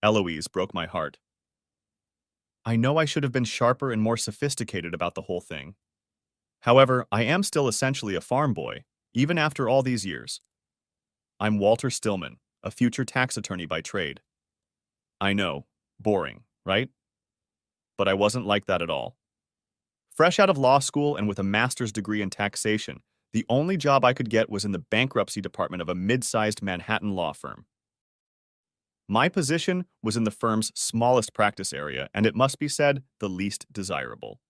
Eloise broke my heart. I know I should have been sharper and more sophisticated about the whole thing. However, I am still essentially a farm boy, even after all these years. I'm Walter Stillman, a future tax attorney by trade. I know, boring, right? But I wasn't like that at all. Fresh out of law school and with a master's degree in taxation, the only job I could get was in the bankruptcy department of a mid-sized Manhattan law firm. My position was in the firm's smallest practice area, and it must be said, the least desirable.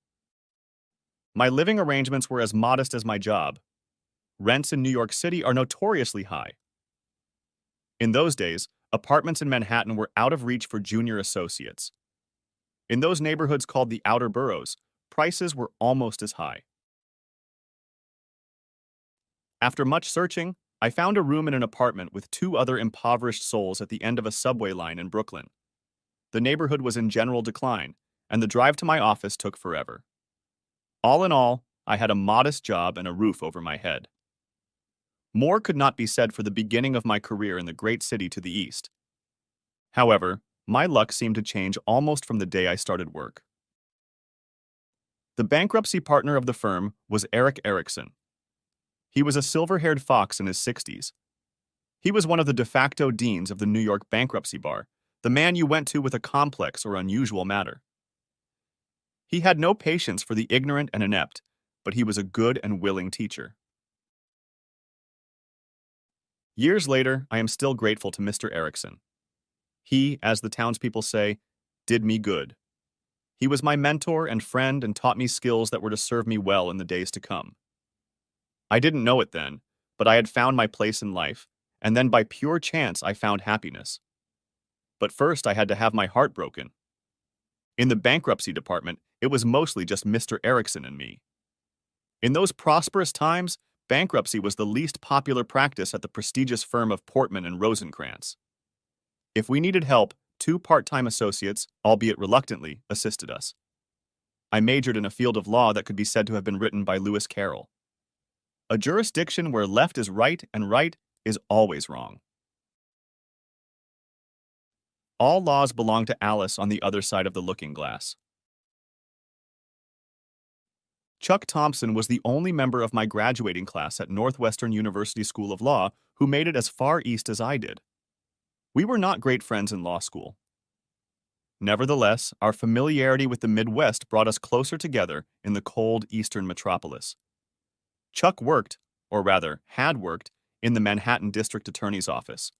My living arrangements were as modest as my job. Rents in New York City are notoriously high. In those days, apartments in Manhattan were out of reach for junior associates. In those neighborhoods called the outer boroughs, prices were almost as high. After much searching, I found a room in an apartment with two other impoverished souls at the end of a subway line in Brooklyn. The neighborhood was in general decline, and the drive to my office took forever. All in all, I had a modest job and a roof over my head. More could not be said for the beginning of my career in the great city to the east. However, my luck seemed to change almost from the day I started work. The bankruptcy partner of the firm was Eric Erickson. He was a silver-haired fox in his 60s. He was one of the de facto deans of the New York bankruptcy bar, the man you went to with a complex or unusual matter. He had no patience for the ignorant and inept, but he was a good and willing teacher. Years later, I am still grateful to Mr. Erickson. He, as the townspeople say, did me good. He was my mentor and friend and taught me skills that were to serve me well in the days to come. I didn't know it then, but I had found my place in life, and then by pure chance I found happiness. But first I had to have my heart broken. In the bankruptcy department, it was mostly just Mr. Erickson and me. In those prosperous times, bankruptcy was the least popular practice at the prestigious firm of Portman and Rosencrantz. If we needed help, two part-time associates, albeit reluctantly, assisted us. I majored in a field of law that could be said to have been written by Lewis Carroll. A jurisdiction where left is right and right is always wrong. All laws belong to Alice on the other side of the looking glass. Chuck Thompson was the only member of my graduating class at Northwestern University School of Law who made it as far east as I did. We were not great friends in law school. Nevertheless, our familiarity with the Midwest brought us closer together in the cold eastern metropolis. Chuck worked, or rather, had worked, in the Manhattan District Attorney's office.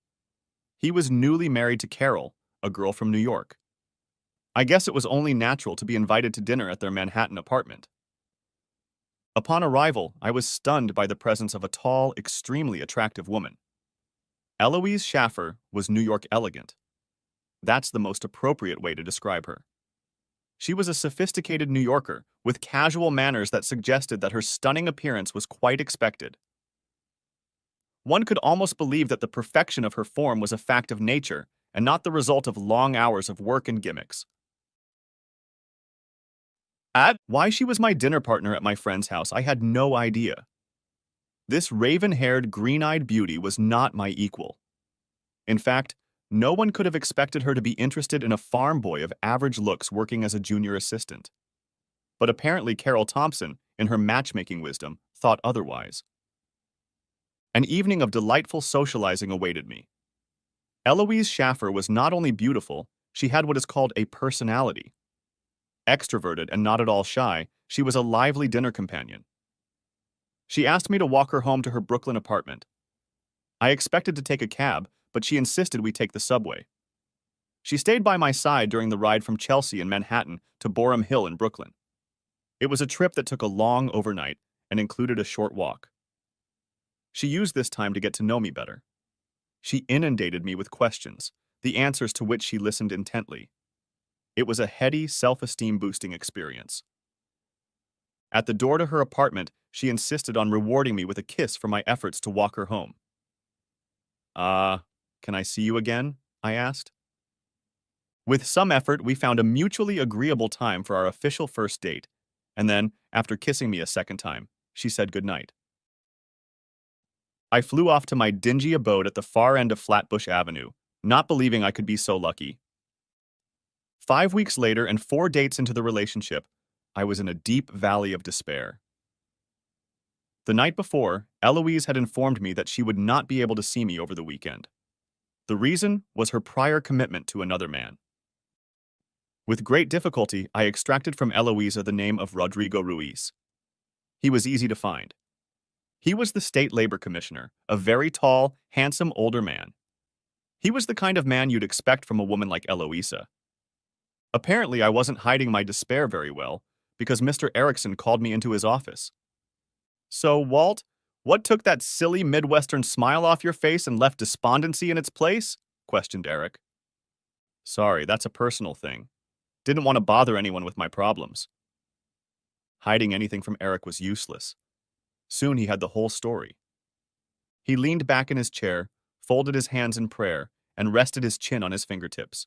He was newly married to Carol, a girl from New York. I guess it was only natural to be invited to dinner at their Manhattan apartment. Upon arrival, I was stunned by the presence of a tall, extremely attractive woman. Eloise Schaffer was New York elegant. That's the most appropriate way to describe her. She was a sophisticated New Yorker with casual manners that suggested that her stunning appearance was quite expected. One could almost believe that the perfection of her form was a fact of nature and not the result of long hours of work and gimmicks. Why she was my dinner partner at my friend's house, I had no idea. This raven-haired, green-eyed beauty was not my equal. In fact, no one could have expected her to be interested in a farm boy of average looks working as a junior assistant. But apparently Carol Thompson, in her matchmaking wisdom, thought otherwise. An evening of delightful socializing awaited me. Eloise Schaffer was not only beautiful, she had what is called a personality. Extroverted and not at all shy, she was a lively dinner companion. She asked me to walk her home to her Brooklyn apartment. I expected to take a cab, but she insisted we take the subway. She stayed by my side during the ride from Chelsea in Manhattan to Boerum Hill in Brooklyn. It was a trip that took a long overnight and included a short walk. She used this time to get to know me better. She inundated me with questions, the answers to which she listened intently. It was a heady, self-esteem boosting experience. At the door to her apartment, she insisted on rewarding me with a kiss for my efforts to walk her home. Can I see you again?" I asked. With some effort, we found a mutually agreeable time for our official first date, and then, after kissing me a second time, she said goodnight. I flew off to my dingy abode at the far end of Flatbush Avenue, not believing I could be so lucky. 5 weeks later and 4 dates into the relationship, I was in a deep valley of despair. The night before, Eloise had informed me that she would not be able to see me over the weekend. The reason was her prior commitment to another man. With great difficulty, I extracted from Eloisa the name of Rodrigo Ruiz. He was easy to find. He was the state labor commissioner, a very tall, handsome older man. He was the kind of man you'd expect from a woman like Eloisa. Apparently, I wasn't hiding my despair very well, because Mr. Erickson called me into his office. "So, Walt, what took that silly Midwestern smile off your face and left despondency in its place?" questioned Eric. "Sorry, that's a personal thing. Didn't want to bother anyone with my problems." Hiding anything from Eric was useless. Soon he had the whole story. He leaned back in his chair, folded his hands in prayer, and rested his chin on his fingertips.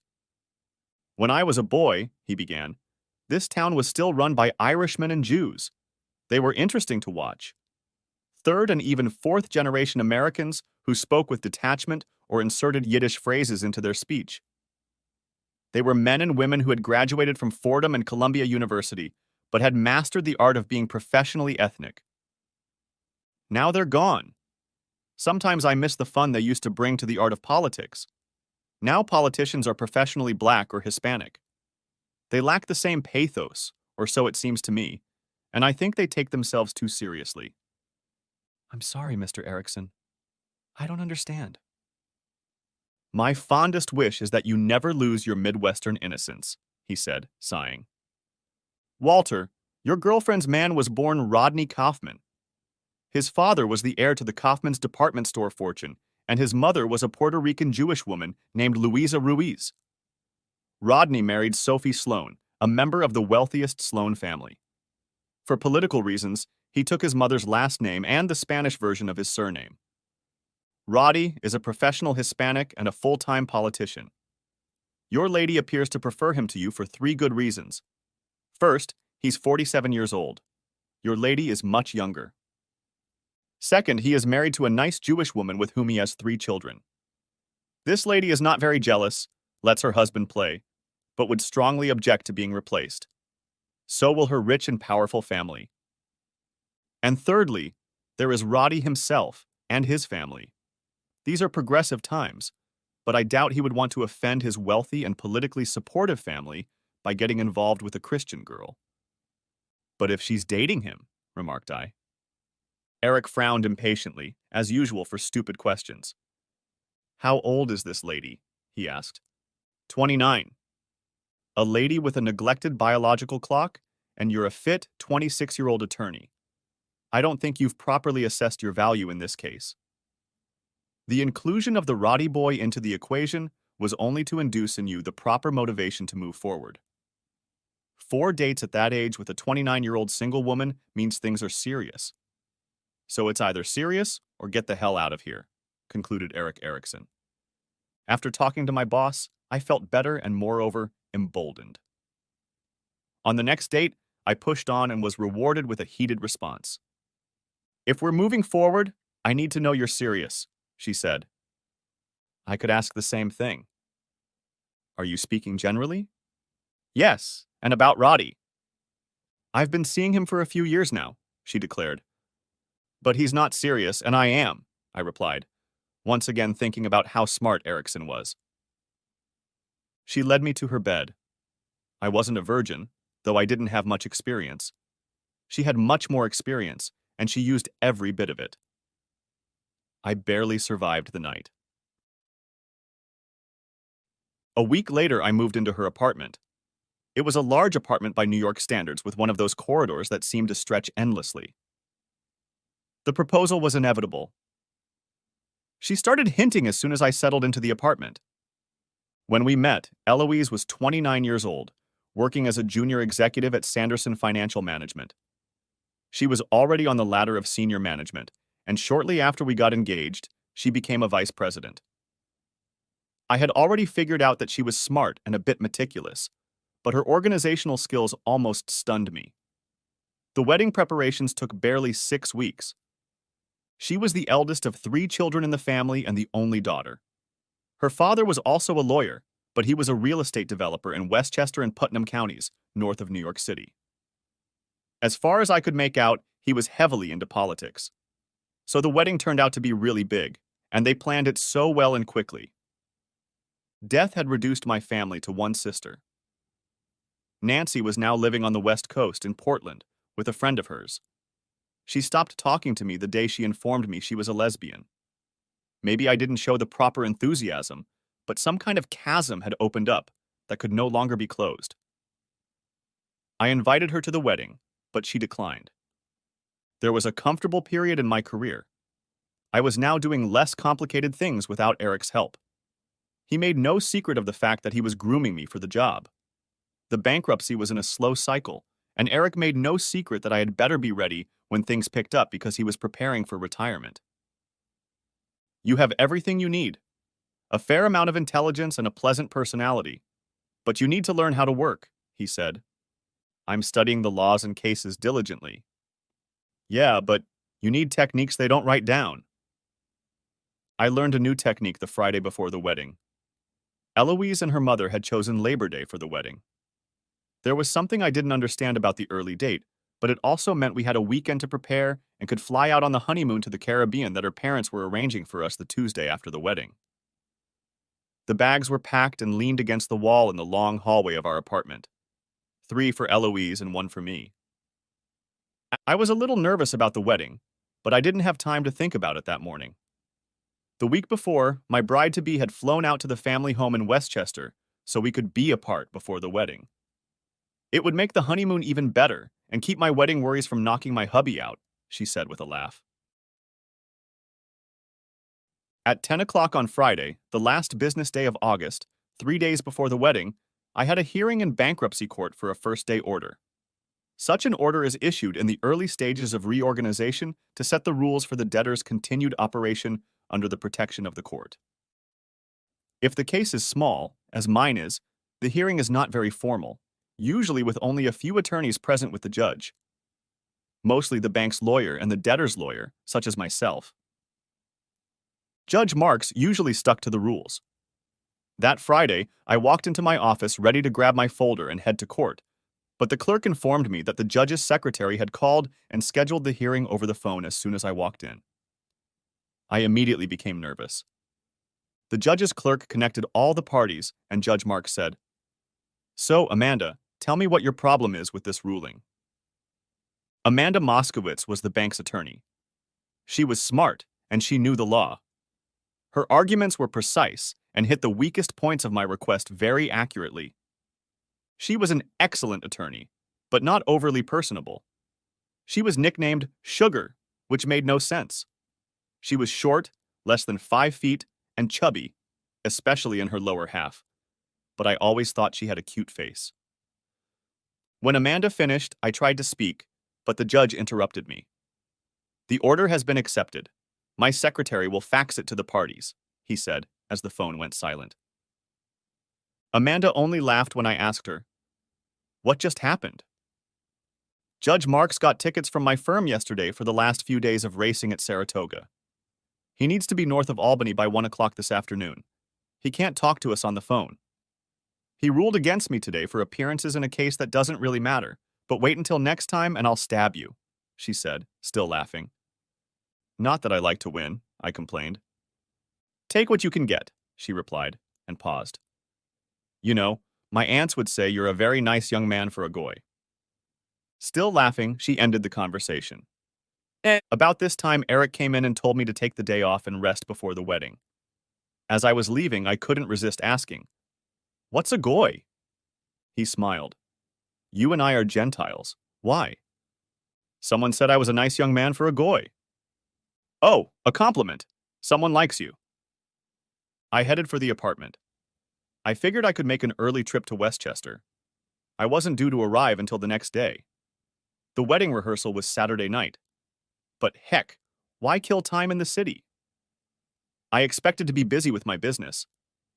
"When I was a boy," he began, "this town was still run by Irishmen and Jews. They were interesting to watch. Third and even fourth generation Americans who spoke with detachment or inserted Yiddish phrases into their speech. They were men and women who had graduated from Fordham and Columbia University, but had mastered the art of being professionally ethnic. Now they're gone. Sometimes I miss the fun they used to bring to the art of politics. Now politicians are professionally black or Hispanic. They lack the same pathos, or so it seems to me, and I think they take themselves too seriously." "I'm sorry, Mr. Erickson. I don't understand." "My fondest wish is that you never lose your Midwestern innocence," he said, sighing. "Walter, your girlfriend's man was born Rodney Kaufman. His father was the heir to the Kaufman's department store fortune, and his mother was a Puerto Rican Jewish woman named Luisa Ruiz. Rodney married Sophie Sloan, a member of the wealthiest Sloan family. For political reasons, he took his mother's last name and the Spanish version of his surname. Roddy is a professional Hispanic and a full-time politician. Your lady appears to prefer him to you for 3 good reasons. First, he's 47 years old. Your lady is much younger. Second, he is married to a nice Jewish woman with whom he has 3 children. This lady is not very jealous, lets her husband play, but would strongly object to being replaced. So will her rich and powerful family. And thirdly, there is Roddy himself and his family. These are progressive times, but I doubt he would want to offend his wealthy and politically supportive family by getting involved with a Christian girl." "But if she's dating him," remarked I. Eric frowned impatiently, as usual for stupid questions. "How old is this lady?" he asked. 29. A lady with a neglected biological clock, and you're a fit 26-year-old attorney. I don't think you've properly assessed your value in this case." The inclusion of the Roddy boy into the equation was only to induce in you the proper motivation to move forward. 4 dates at that age with a 29-year-old single woman means things are serious. So it's either serious or get the hell out of here, concluded Eric Erickson. After talking to my boss, I felt better and moreover, emboldened. On the next date, I pushed on and was rewarded with a heated response. "If we're moving forward, I need to know you're serious," she said. I could ask the same thing. "Are you speaking generally?" "Yes, and about Roddy." "I've been seeing him for a few years now," she declared. "But he's not serious, and I am," I replied, once again thinking about how smart Erickson was. She led me to her bed. I wasn't a virgin, though I didn't have much experience. She had much more experience, and she used every bit of it. I barely survived the night. A week later, I moved into her apartment. It was a large apartment by New York standards with one of those corridors that seemed to stretch endlessly. The proposal was inevitable. She started hinting as soon as I settled into the apartment. When we met, Eloise was 29 years old, working as a junior executive at Sanderson Financial Management. She was already on the ladder of senior management, and shortly after we got engaged, she became a vice president. I had already figured out that she was smart and a bit meticulous, but her organizational skills almost stunned me. The wedding preparations took barely 6 weeks. She was the eldest of 3 children in the family and the only daughter. Her father was also a lawyer, but he was a real estate developer in Westchester and Putnam counties, north of New York City. As far as I could make out, he was heavily into politics. So the wedding turned out to be really big, and they planned it so well and quickly. Death had reduced my family to one sister. Nancy was now living on the West Coast in Portland with a friend of hers. She stopped talking to me the day she informed me she was a lesbian. Maybe I didn't show the proper enthusiasm, but some kind of chasm had opened up that could no longer be closed. I invited her to the wedding, but she declined. There was a comfortable period in my career. I was now doing less complicated things without Eric's help. He made no secret of the fact that he was grooming me for the job. The bankruptcy was in a slow cycle, and Eric made no secret that I had better be ready when things picked up because he was preparing for retirement. You have everything you need, a fair amount of intelligence and a pleasant personality, but you need to learn how to work, he said. I'm studying the laws and cases diligently. Yeah, but you need techniques they don't write down. I learned a new technique the Friday before the wedding. Eloise and her mother had chosen Labor Day for the wedding. There was something I didn't understand about the early date, but it also meant we had a weekend to prepare and could fly out on the honeymoon to the Caribbean that her parents were arranging for us the Tuesday after the wedding. The bags were packed and leaned against the wall in the long hallway of our apartment. 3 for Eloise and 1 for me. I was a little nervous about the wedding, but I didn't have time to think about it that morning. The week before, my bride-to-be had flown out to the family home in Westchester so we could be apart before the wedding. It would make the honeymoon even better and keep my wedding worries from knocking my hubby out, she said with a laugh. At 10 o'clock on Friday, the last business day of August, 3 days before the wedding, I had a hearing in bankruptcy court for a first-day order. Such an order is issued in the early stages of reorganization to set the rules for the debtor's continued operation under the protection of the court. If the case is small, as mine is, the hearing is not very formal, usually with only a few attorneys present with the judge. Mostly the bank's lawyer and the debtor's lawyer, such as myself. Judge Marks usually stuck to the rules. That Friday, I walked into my office ready to grab my folder and head to court, but the clerk informed me that the judge's secretary had called and scheduled the hearing over the phone as soon as I walked in. I immediately became nervous. The judge's clerk connected all the parties, and Judge Marks said, "So, Amanda, tell me what your problem is with this ruling." Amanda Moskowitz was the bank's attorney. She was smart, and she knew the law. Her arguments were precise and hit the weakest points of my request very accurately. She was an excellent attorney, but not overly personable. She was nicknamed Sugar, which made no sense. She was short, less than 5 feet, and chubby, especially in her lower half, but I always thought she had a cute face. When Amanda finished, I tried to speak, but the judge interrupted me. "The order has been accepted. My secretary will fax it to the parties," he said as the phone went silent. Amanda only laughed when I asked her, "What just happened?" "Judge Marks got tickets from my firm yesterday for the last few days of racing at Saratoga. He needs to be north of Albany by 1 o'clock this afternoon. He can't talk to us on the phone. He ruled against me today for appearances in a case that doesn't really matter, but wait until next time and I'll stab you," she said, still laughing. "Not that I like to win," I complained. "Take what you can get," she replied, and paused. "You know, my aunts would say you're a very nice young man for a goy." Still laughing, she ended the conversation. About this time, Eric came in and told me to take the day off and rest before the wedding. As I was leaving, I couldn't resist asking, "What's a goy?" He smiled. "You and I are Gentiles. Why?" "Someone said I was a nice young man for a goy." "Oh, a compliment. Someone likes you." I headed for the apartment. I figured I could make an early trip to Westchester. I wasn't due to arrive until the next day. The wedding rehearsal was Saturday night. But heck, why kill time in the city? I expected to be busy with my business.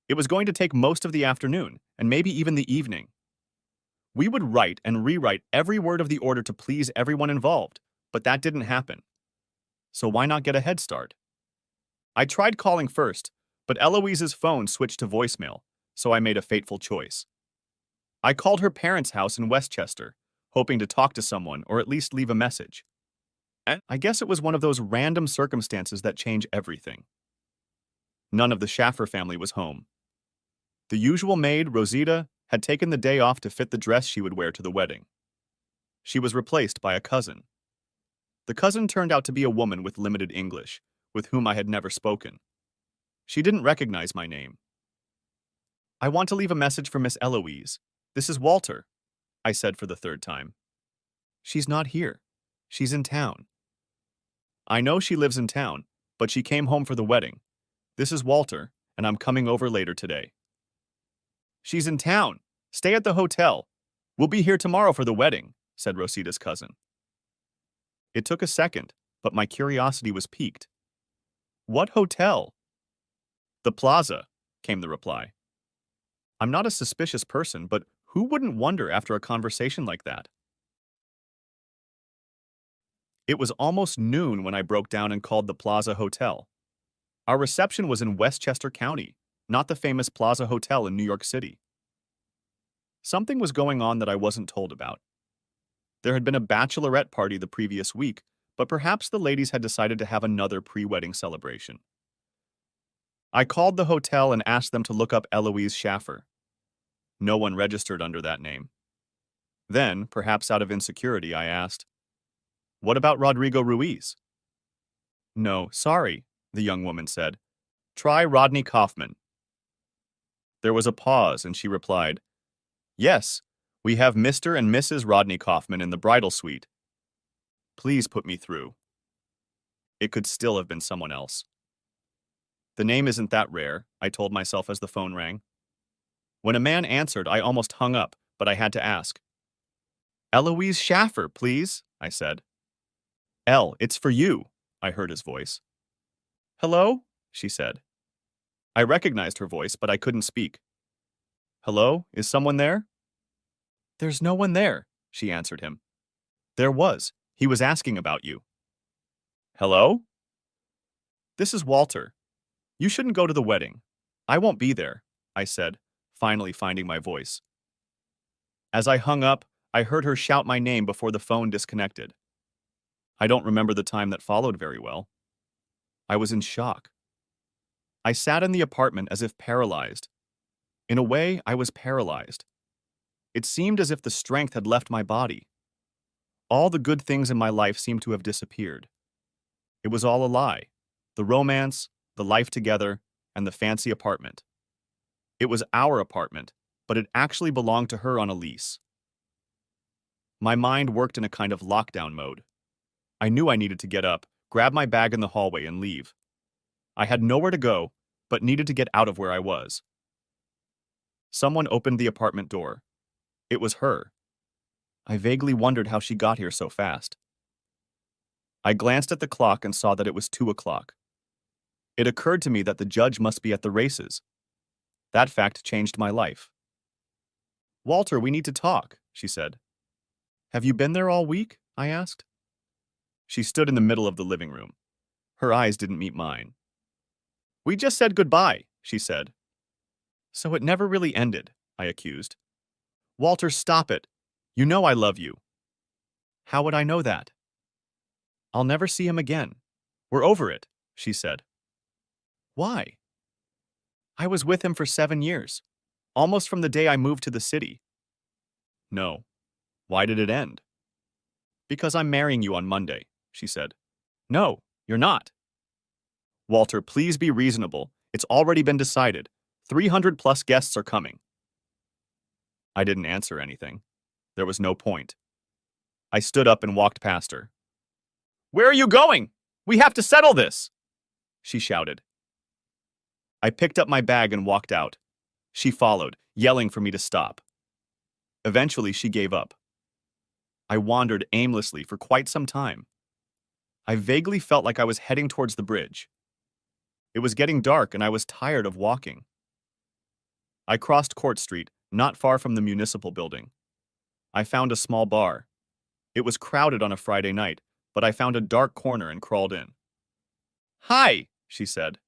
It was going to take most of the afternoon, and maybe even the evening. We would write and rewrite every word of the order to please everyone involved, but that didn't happen. So why not get a head start? I tried calling first, but Eloise's phone switched to voicemail, so I made a fateful choice. I called her parents' house in Westchester, hoping to talk to someone or at least leave a message. And I guess it was one of those random circumstances that change everything. None of the Schaffer family was home. The usual maid, Rosita, had taken the day off to fit the dress she would wear to the wedding. She was replaced by a cousin. The cousin turned out to be a woman with limited English, with whom I had never spoken. She didn't recognize my name. "I want to leave a message for Miss Eloise. This is Walter," I said for the third time. "She's not here. She's in town." "I know she lives in town, but she came home for the wedding. This is Walter, and I'm coming over later today." "She's in town. Stay at the hotel. We'll be here tomorrow for the wedding," said Rosita's cousin. It took a second, but my curiosity was piqued. "What hotel?" "The Plaza," came the reply. I'm not a suspicious person, but who wouldn't wonder after a conversation like that? It was almost noon when I broke down and called the Plaza Hotel. Our reception was in Westchester County, not the famous Plaza Hotel in New York City. Something was going on that I wasn't told about. There had been a bachelorette party the previous week, but perhaps the ladies had decided to have another pre-wedding celebration. I called the hotel and asked them to look up Eloise Schaffer. No one registered under that name. Then, perhaps out of insecurity, I asked, "What about Rodrigo Ruiz?" "No, sorry," the young woman said. "Try Rodney Kaufman." There was a pause, and she replied, "Yes, we have Mr. and Mrs. Rodney Kaufman in the bridal suite. Please put me through." It could still have been someone else. The name isn't that rare, I told myself as the phone rang. When a man answered, I almost hung up, but I had to ask. "Eloise Schaffer, please," I said. "Elle, it's for you," I heard his voice. "Hello?" she said. I recognized her voice, but I couldn't speak. "Hello? Is someone there?" "There's no one there," she answered him. "There was. He was asking about you." "Hello?" "This is Walter. You shouldn't go to the wedding. I won't be there," I said, finally finding my voice. As I hung up, I heard her shout my name before the phone disconnected. I don't remember the time that followed very well. I was in shock. I sat in the apartment as if paralyzed. In a way, I was paralyzed. It seemed as if the strength had left my body. All the good things in my life seemed to have disappeared. It was all a lie. The romance, the life together, and the fancy apartment. It was our apartment, but it actually belonged to her on a lease. My mind worked in a kind of lockdown mode. I knew I needed to get up, grab my bag in the hallway, and leave. I had nowhere to go, but needed to get out of where I was. Someone opened the apartment door. It was her. I vaguely wondered how she got here so fast. I glanced at the clock and saw that it was 2 o'clock. It occurred to me that the judge must be at the races. That fact changed my life. "Walter, we need to talk," she said. "Have you been there all week?" I asked. She stood in the middle of the living room. Her eyes didn't meet mine. "We just said goodbye," she said. "So it never really ended," I accused. "Walter, stop it. You know I love you." "How would I know that?" "I'll never see him again. We're over it," she said. "Why?" "I was with him for 7 years, almost from the day I moved to the city." "No. Why did it end?" "Because I'm marrying you on Monday," she said. "No, you're not." "Walter, please be reasonable. It's already been decided. 300 plus guests are coming." I didn't answer anything. There was no point. I stood up and walked past her. "Where are you going? We have to settle this!" she shouted. I picked up my bag and walked out. She followed, yelling for me to stop. Eventually, she gave up. I wandered aimlessly for quite some time. I vaguely felt like I was heading towards the bridge. It was getting dark and I was tired of walking. I crossed Court Street, not far from the municipal building. I found a small bar. It was crowded on a Friday night, but I found a dark corner and crawled in. "Hi," she said.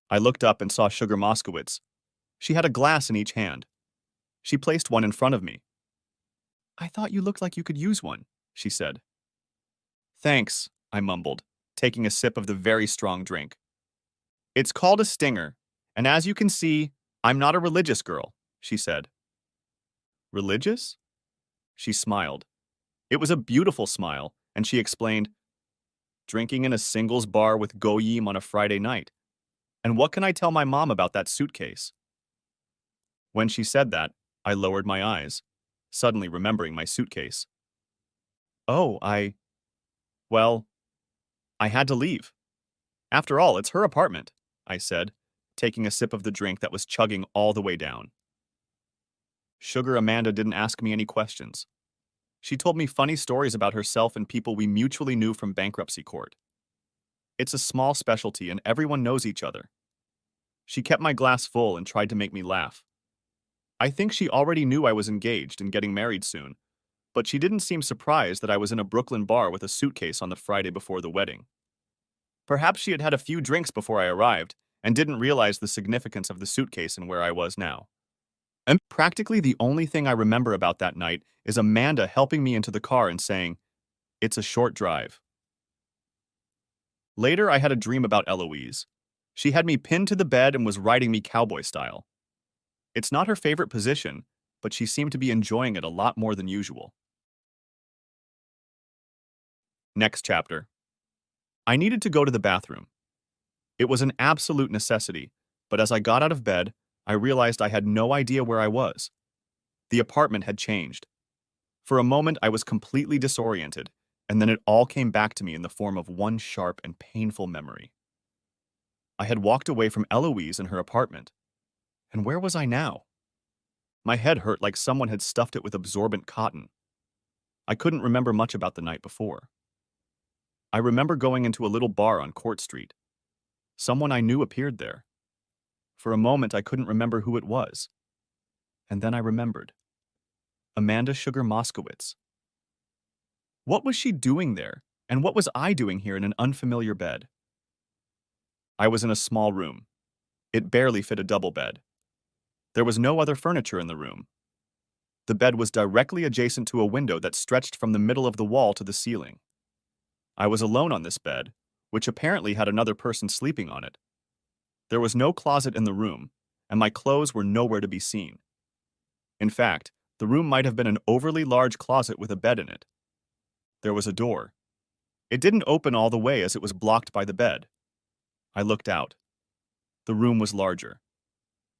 I looked up and saw Sugar Moskowitz. She had a glass in each hand. She placed one in front of me. "I thought you looked like you could use one," she said. "Thanks," I mumbled, taking a sip of the very strong drink. "It's called a stinger, and as you can see, I'm not a religious girl," she said. "Religious?" She smiled. It was a beautiful smile, and she explained, "Drinking in a singles bar with Goyim on a Friday night. And what can I tell my mom about that suitcase?" When she said that, I lowered my eyes, suddenly remembering my suitcase. "Oh, well, I had to leave. After all, it's her apartment," I said, taking a sip of the drink that was chugging all the way down. Sugar Amanda didn't ask me any questions. She told me funny stories about herself and people we mutually knew from bankruptcy court. It's a small specialty and everyone knows each other. She kept my glass full and tried to make me laugh. I think she already knew I was engaged and getting married soon, but she didn't seem surprised that I was in a Brooklyn bar with a suitcase on the Friday before the wedding. Perhaps she had had a few drinks before I arrived and didn't realize the significance of the suitcase and where I was now. And practically the only thing I remember about that night is Amanda helping me into the car and saying, "It's a short drive." Later, I had a dream about Eloise. She had me pinned to the bed and was riding me cowboy style. It's not her favorite position, but she seemed to be enjoying it a lot more than usual. Next chapter. I needed to go to the bathroom. It was an absolute necessity, but as I got out of bed, I realized I had no idea where I was. The apartment had changed. For a moment, I was completely disoriented, and then it all came back to me in the form of one sharp and painful memory. I had walked away from Eloise in her apartment. And where was I now? My head hurt like someone had stuffed it with absorbent cotton. I couldn't remember much about the night before. I remember going into a little bar on Court Street. Someone I knew appeared there. For a moment, I couldn't remember who it was. And then I remembered. Amanda Sugar Moskowitz. What was she doing there, and what was I doing here in an unfamiliar bed? I was in a small room. It barely fit a double bed. There was no other furniture in the room. The bed was directly adjacent to a window that stretched from the middle of the wall to the ceiling. I was alone on this bed, which apparently had another person sleeping on it. There was no closet in the room, and my clothes were nowhere to be seen. In fact, the room might have been an overly large closet with a bed in it. There was a door. It didn't open all the way as it was blocked by the bed. I looked out. The room was larger.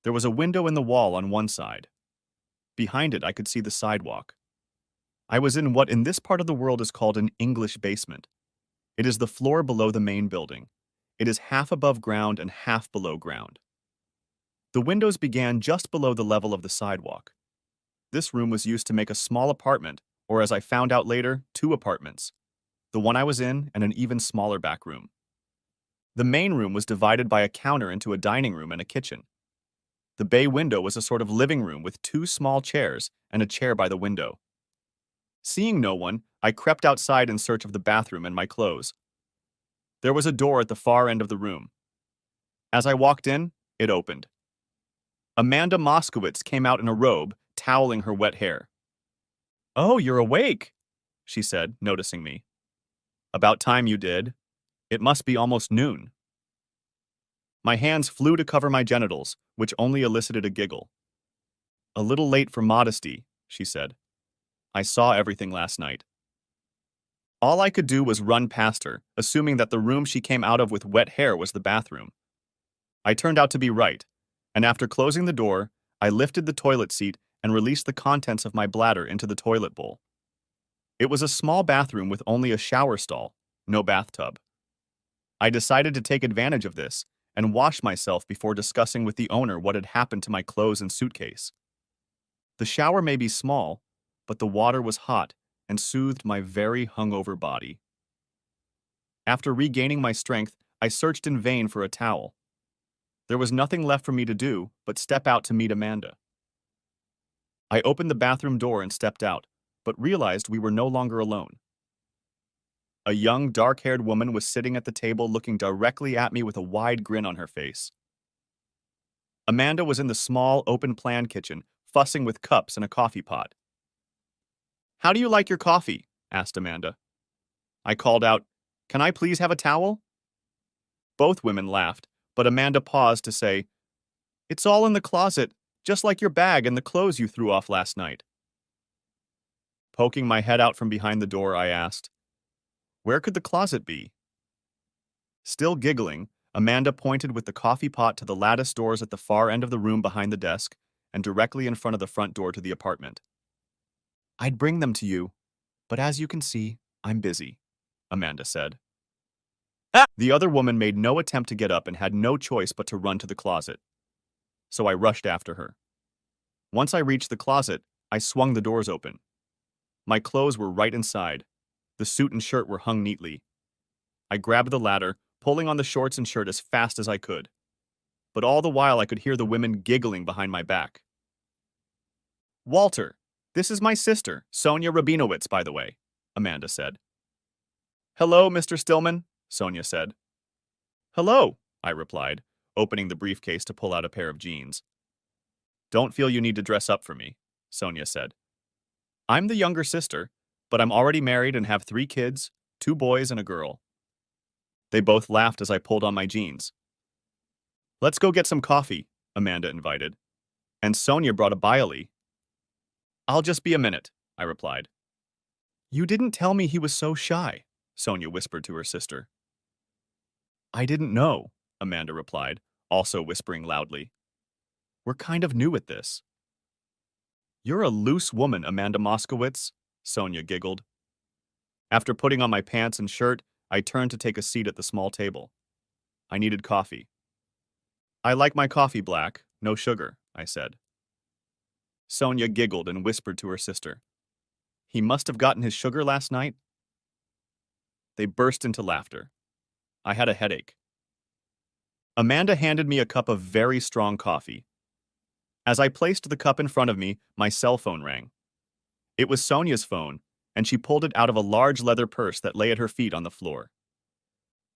There was a window in the wall on one side. Behind it, I could see the sidewalk. I was in what in this part of the world is called an English basement. It is the floor below the main building. It is half above ground and half below ground. The windows began just below the level of the sidewalk. This room was used to make a small apartment, or as I found out later, two apartments. The one I was in and an even smaller back room. The main room was divided by a counter into a dining room and a kitchen. The bay window was a sort of living room with two small chairs and a chair by the window. Seeing no one, I crept outside in search of the bathroom and my clothes. There was a door at the far end of the room. As I walked in, it opened. Amanda Moskowitz came out in a robe, toweling her wet hair. "Oh, you're awake," she said, noticing me. "About time you did. It must be almost noon." My hands flew to cover my genitals, which only elicited a giggle. "A little late for modesty," she said. "I saw everything last night." All I could do was run past her, assuming that the room she came out of with wet hair was the bathroom. I turned out to be right, and after closing the door, I lifted the toilet seat and released the contents of my bladder into the toilet bowl. It was a small bathroom with only a shower stall, no bathtub. I decided to take advantage of this and wash myself before discussing with the owner what had happened to my clothes and suitcase. The shower may be small, but the water was hot and soothed my very hungover body. After regaining my strength, I searched in vain for a towel. There was nothing left for me to do but step out to meet Amanda. I opened the bathroom door and stepped out, but realized we were no longer alone. A young, dark-haired woman was sitting at the table looking directly at me with a wide grin on her face. Amanda was in the small, open-plan kitchen, fussing with cups and a coffee pot. "How do you like your coffee?" asked Amanda. I called out, "Can I please have a towel?" Both women laughed, but Amanda paused to say, "It's all in the closet, just like your bag and the clothes you threw off last night." Poking my head out from behind the door, I asked, "Where could the closet be?" Still giggling, Amanda pointed with the coffee pot to the lattice doors at the far end of the room behind the desk and directly in front of the front door to the apartment. "I'd bring them to you, but as you can see, I'm busy," Amanda said. The other woman made no attempt to get up and had no choice but to run to the closet. So I rushed after her. Once I reached the closet, I swung the doors open. My clothes were right inside. The suit and shirt were hung neatly. I grabbed the ladder, pulling on the shorts and shirt as fast as I could. But all the while I could hear the women giggling behind my back. "Walter, this is my sister, Sonia Rabinowitz, by the way," Amanda said. "Hello, Mr. Stillman," Sonia said. "Hello," I replied, opening the briefcase to pull out a pair of jeans. "Don't feel you need to dress up for me," Sonia said. "I'm the younger sister, but I'm already married and have 3 kids, 2 boys and a girl." They both laughed as I pulled on my jeans. "Let's go get some coffee," Amanda invited, and Sonia brought a Bialy. "I'll just be a minute," I replied. "You didn't tell me he was so shy," Sonia whispered to her sister. "I didn't know," Amanda replied, also whispering loudly. "We're kind of new at this." "You're a loose woman, Amanda Moskowitz," Sonia giggled. After putting on my pants and shirt, I turned to take a seat at the small table. I needed coffee. "I like my coffee black, no sugar," I said. Sonia giggled and whispered to her sister, "He must have gotten his sugar last night." They burst into laughter. I had a headache. Amanda handed me a cup of very strong coffee. As I placed the cup in front of me, my cell phone rang. It was Sonia's phone, and she pulled it out of a large leather purse that lay at her feet on the floor.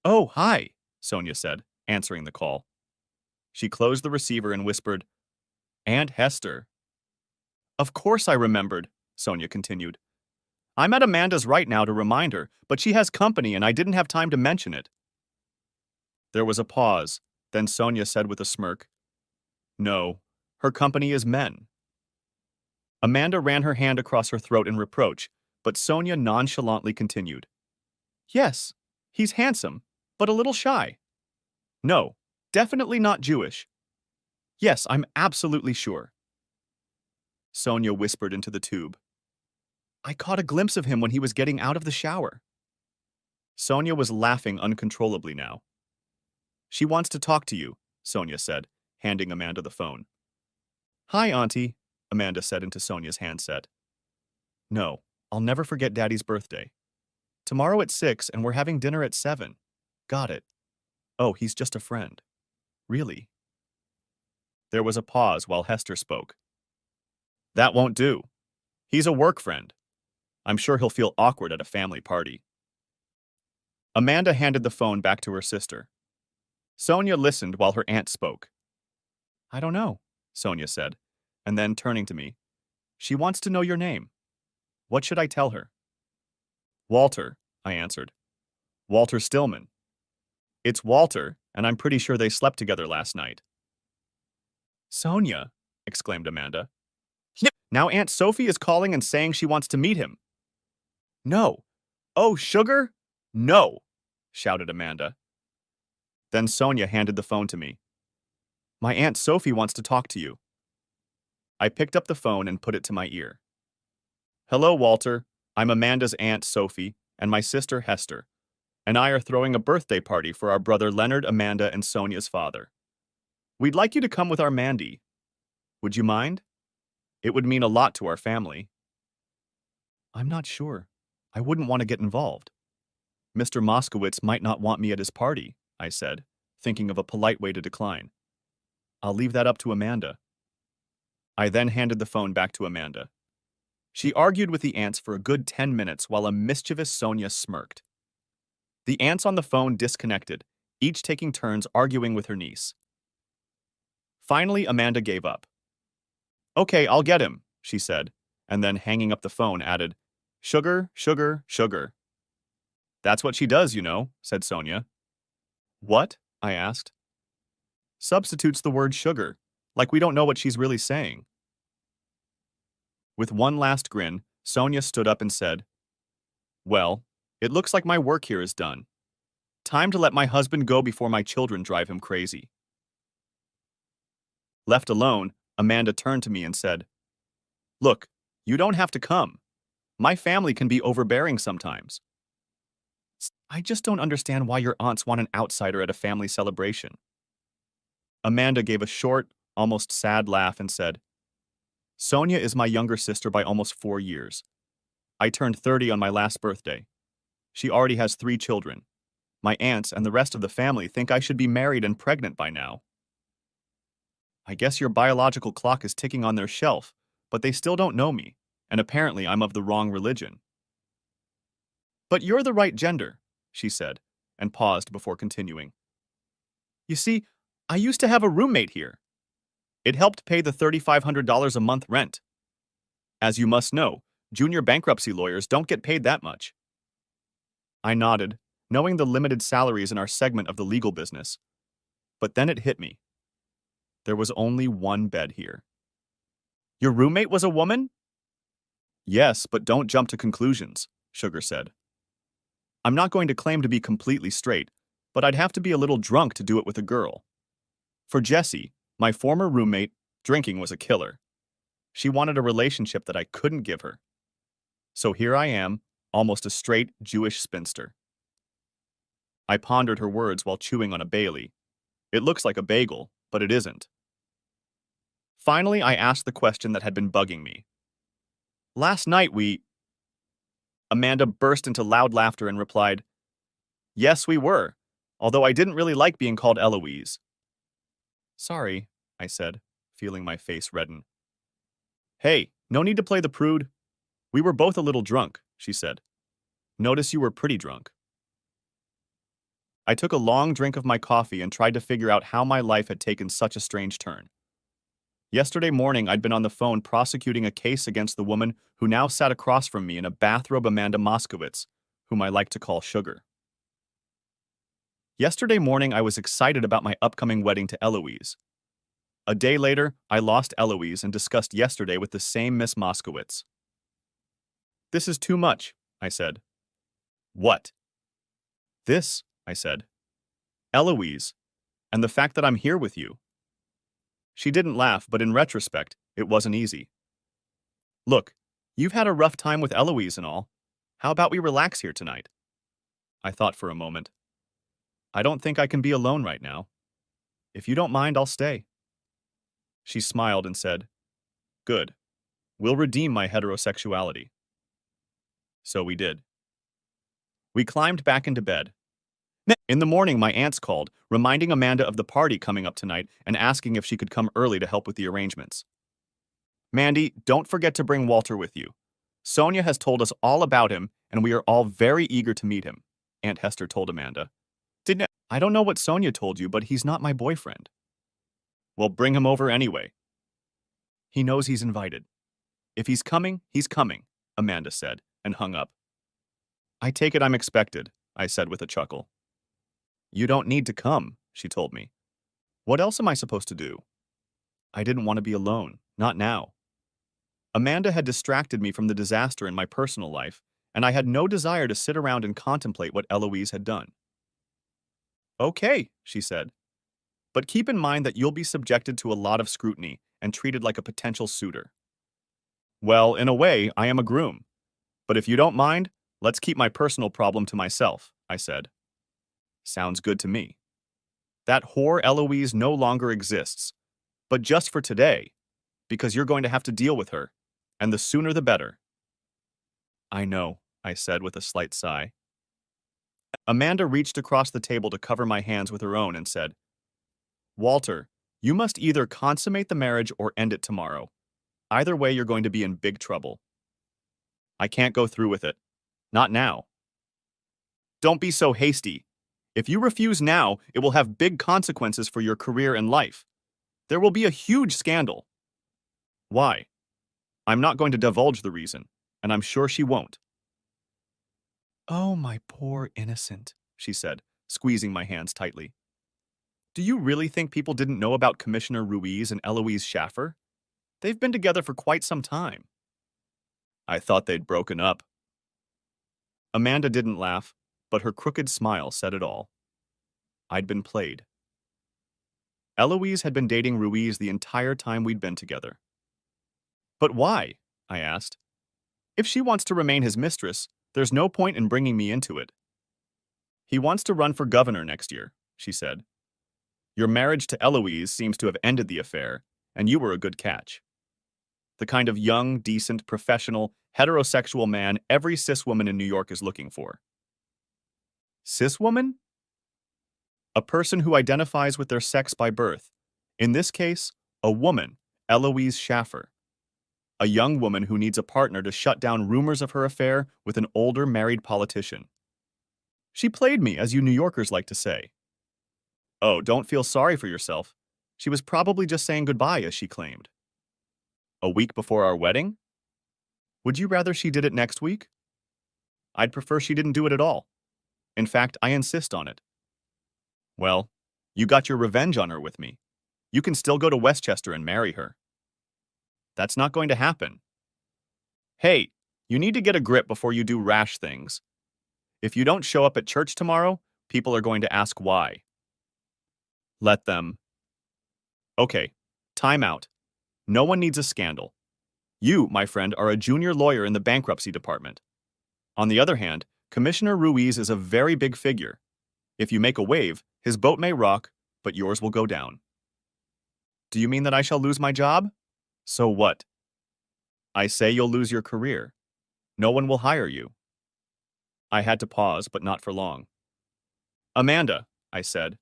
"Oh, hi," Sonia said, answering the call. She closed the receiver and whispered, "Aunt Hester." "Of course I remembered," Sonia continued. "I'm at Amanda's right now to remind her, but she has company and I didn't have time to mention it." There was a pause, then Sonia said with a smirk, "No, her company is men." Amanda ran her hand across her throat in reproach, but Sonia nonchalantly continued, "Yes, he's handsome, but a little shy. No, definitely not Jewish. Yes, I'm absolutely sure." Sonia whispered into the tube, "I caught a glimpse of him when he was getting out of the shower." Sonia was laughing uncontrollably now. "She wants to talk to you," Sonia said, handing Amanda the phone. "Hi, Auntie," Amanda said into Sonia's handset. "No, I'll never forget Daddy's birthday. Tomorrow at 6 and we're having dinner at 7. Got it. Oh, he's just a friend. Really?" There was a pause while Hester spoke. "That won't do. He's a work friend. I'm sure he'll feel awkward at a family party." Amanda handed the phone back to her sister. Sonia listened while her aunt spoke. "I don't know," Sonia said, and then turning to me, "She wants to know your name. What should I tell her?" "Walter," I answered. "Walter Stillman. It's Walter, and I'm pretty sure they slept together last night." "Sonia," exclaimed Amanda. "Now Aunt Sophie is calling and saying she wants to meet him." "No. Oh, sugar? No," shouted Amanda. Then Sonia handed the phone to me. "My Aunt Sophie wants to talk to you." I picked up the phone and put it to my ear. "Hello, Walter. I'm Amanda's Aunt Sophie and my sister Hester, and I are throwing a birthday party for our brother Leonard, Amanda, and Sonia's father. We'd like you to come with our Mandy. Would you mind? It would mean a lot to our family." "I'm not sure. I wouldn't want to get involved. Mr. Moskowitz might not want me at his party," I said, thinking of a polite way to decline. "I'll leave that up to Amanda." I then handed the phone back to Amanda. She argued with the aunts for a good 10 minutes while a mischievous Sonia smirked. The aunts on the phone disconnected, each taking turns arguing with her niece. Finally, Amanda gave up. Okay, I'll get him, she said, and then hanging up the phone added, Sugar, sugar, sugar. That's what she does, said Sonia. What? I asked. Substitutes the word sugar, like we don't know what she's really saying. With one last grin, Sonia stood up and said, Well, it looks like my work here is done. Time to let my husband go before my children drive him crazy. Left alone, Amanda turned to me and said, Look, you don't have to come. My family can be overbearing sometimes. I just don't understand why your aunts want an outsider at a family celebration. Amanda gave a short, almost sad laugh and said, Sonia is my younger sister by almost 4 years. I turned 30 on my last birthday. She already has 3 children. My aunts and the rest of the family think I should be married and pregnant by now. I guess your biological clock is ticking on their shelf, but they still don't know me, and apparently I'm of the wrong religion. But you're the right gender, she said, and paused before continuing. You see, I used to have a roommate here. It helped pay the $3,500 a month rent. As you must know, junior bankruptcy lawyers don't get paid that much. I nodded, knowing the limited salaries in our segment of the legal business. But then it hit me. There was only one bed here. Your roommate was a woman? Yes, but don't jump to conclusions, Sugar said. I'm not going to claim to be completely straight, but I'd have to be a little drunk to do it with a girl. For Jessie, my former roommate, drinking was a killer. She wanted a relationship that I couldn't give her. So here I am, almost a straight Jewish spinster. I pondered her words while chewing on a Bailey. It looks like a bagel, but it isn't. Finally, I asked the question that had been bugging me. Last night Amanda burst into loud laughter and replied, Yes, we were, although I didn't really like being called Eloise. Sorry, I said, feeling my face redden. Hey, no need to play the prude. We were both a little drunk, she said. Notice you were pretty drunk. I took a long drink of my coffee and tried to figure out how my life had taken such a strange turn. Yesterday morning, I'd been on the phone prosecuting a case against the woman who now sat across from me in a bathrobe, Amanda Moskowitz, whom I like to call Sugar. Yesterday morning, I was excited about my upcoming wedding to Eloise. A day later, I lost Eloise and discussed yesterday with the same Miss Moskowitz. This is too much, I said. What? This, I said. Eloise, and the fact that I'm here with you. She didn't laugh, but in retrospect, it wasn't easy. Look, you've had a rough time with Eloise and all. How about we relax here tonight? I thought for a moment. I don't think I can be alone right now. If you don't mind, I'll stay. She smiled and said, Good. We'll redeem my heterosexuality. So we did. We climbed back into bed. In the morning, my aunts called, reminding Amanda of the party coming up tonight and asking if she could come early to help with the arrangements. Mandy, don't forget to bring Walter with you. Sonia has told us all about him, and we are all very eager to meet him, Aunt Hester told Amanda. I don't know what Sonia told you, but he's not my boyfriend. Well, bring him over anyway. He knows he's invited. If he's coming, Amanda said, and hung up. I take it I'm expected, I said with a chuckle. You don't need to come, she told me. What else am I supposed to do? I didn't want to be alone, not now. Amanda had distracted me from the disaster in my personal life, and I had no desire to sit around and contemplate what Eloise had done. Okay, she said. But keep in mind that you'll be subjected to a lot of scrutiny and treated like a potential suitor. Well, in a way, I am a groom. But if you don't mind, let's keep my personal problem to myself, I said. Sounds good to me. That whore Eloise no longer exists, but just for today, because you're going to have to deal with her, and the sooner the better. I know, I said with a slight sigh. Amanda reached across the table to cover my hands with her own and said, Walter, you must either consummate the marriage or end it tomorrow. Either way, you're going to be in big trouble. I can't go through with it. Not now. Don't be so hasty. If you refuse now, it will have big consequences for your career and life. There will be a huge scandal. Why? I'm not going to divulge the reason, and I'm sure she won't. Oh, my poor innocent, she said, squeezing my hands tightly. Do you really think people didn't know about Commissioner Ruiz and Eloise Schaffer? They've been together for quite some time. I thought they'd broken up. Amanda didn't laugh, but her crooked smile said it all. I'd been played. Eloise had been dating Ruiz the entire time we'd been together. But why? I asked. If she wants to remain his mistress, there's no point in bringing me into it. He wants to run for governor next year, she said. Your marriage to Eloise seems to have ended the affair, and you were a good catch. The kind of young, decent, professional, heterosexual man every cis woman in New York is looking for. Cis woman? A person who identifies with their sex by birth. In this case, a woman, Eloise Schaffer. A young woman who needs a partner to shut down rumors of her affair with an older married politician. She played me, as you New Yorkers like to say. Oh, don't feel sorry for yourself. She was probably just saying goodbye, as she claimed. A week before our wedding? Would you rather she did it next week? I'd prefer she didn't do it at all. In fact, I insist on it. Well, you got your revenge on her with me. You can still go to Westchester and marry her. That's not going to happen. Hey, you need to get a grip before you do rash things. If you don't show up at church tomorrow, people are going to ask why. Let them. Okay, time out. No one needs a scandal. You, my friend, are a junior lawyer in the bankruptcy department. On the other hand, Commissioner Ruiz is a very big figure. If you make a wave, his boat may rock, but yours will go down. Do you mean that I shall lose my job? So what? I say you'll lose your career. No one will hire you. I had to pause, but not for long. Amanda, I said,